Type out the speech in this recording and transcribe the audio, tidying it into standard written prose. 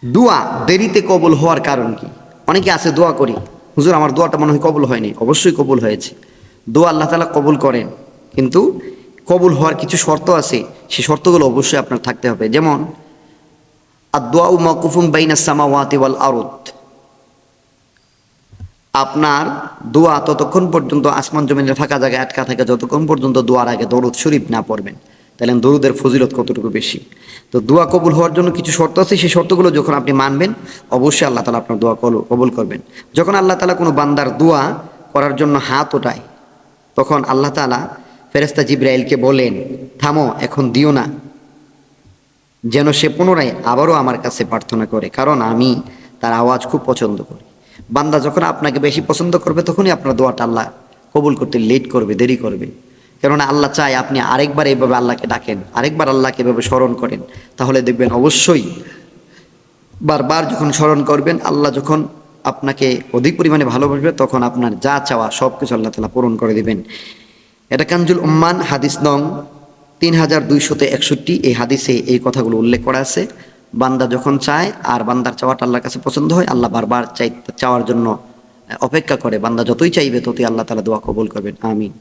দোয়া দেরিতে কবুল হওয়ার কারণ কি? অনেকে আছে দোয়া করি, হুজুর আমার দোয়াটা মনে হয় কবুল হয়নি। অবশ্যই কবুল হয়েছে। দোয়া আল্লাহ তাআলা কবুল করেন, কিন্তু কবুল হওয়ার কিছু শর্ত আছে। সেই শর্তগুলো অবশ্যই আপনার থাকতে হবে। যেমন আদ-দুআউ মাওকুফুন বাইনাস সামাওয়াতি ওয়াল আরদ, আপনার দোয়া ততক্ষণ পর্যন্ত আসমান জমিনে ফাঁকা জায়গায় আটকা থাকে যতক্ষণ পর্যন্ত দোয়ার আগে দরুদ শরীফ না পড়বেন। তাহলে দরুদের ফজিলত কতটুকু বেশি। তো দোয়া কবুল হওয়ার জন্য কিছু শর্ত আছে, সেই শর্তগুলো যখন আপনি মানবেন অবশ্যই আল্লাহ তাআলা আপনার দোয়া কবুল করবেন। যখন আল্লাহ তাআলা কোনো বান্দার দোয়া করার জন্য হাত ওঠায়, তখন আল্লাহ তাআলা ফেরেশতা জিবরাইলকে বলেন, থামো, এখন দিও না, যেন সে পুনরায় আবারও আমার কাছে প্রার্থনা করে, কারণ আমি তার আওয়াজ খুব পছন্দ করি। বান্দা যখন আপনাকে বেশি পছন্দ করবে তখনই আপনার দোয়াটা আল্লাহ কবুল করতে লেট করবে, দেরি করবে। কেননা আল্লাহ চায় আপনি আরেকবার এইভাবে আল্লাহকে ডাকেন, আরেকবার আল্লাহকে এভাবে স্মরণ করেন। তাহলে দেখবেন অবশ্যই বারবার যখন স্মরণ করবেন, আল্লাহ যখন আপনাকে অধিক পরিমাণে ভালোবাসবে, তখন আপনার যা চাওয়া সব কিছু আল্লাহ তাআলা পূরণ করে দিবেন। এটা কানজুল উম্মান হাদিস নং 3261। এই হাদিসে এই কথাগুলো উল্লেখ করা আছে। বান্দা যখন চায় আর বান্দার চাওয়াটা আল্লাহর কাছে পছন্দ হয়, আল্লাহ বারবার চাওয়ার জন্য অপেক্ষা করে। বান্দা যতই চাইবে ততই আল্লাহ তাআলা দোয়া কবুল করবেন। আমিন।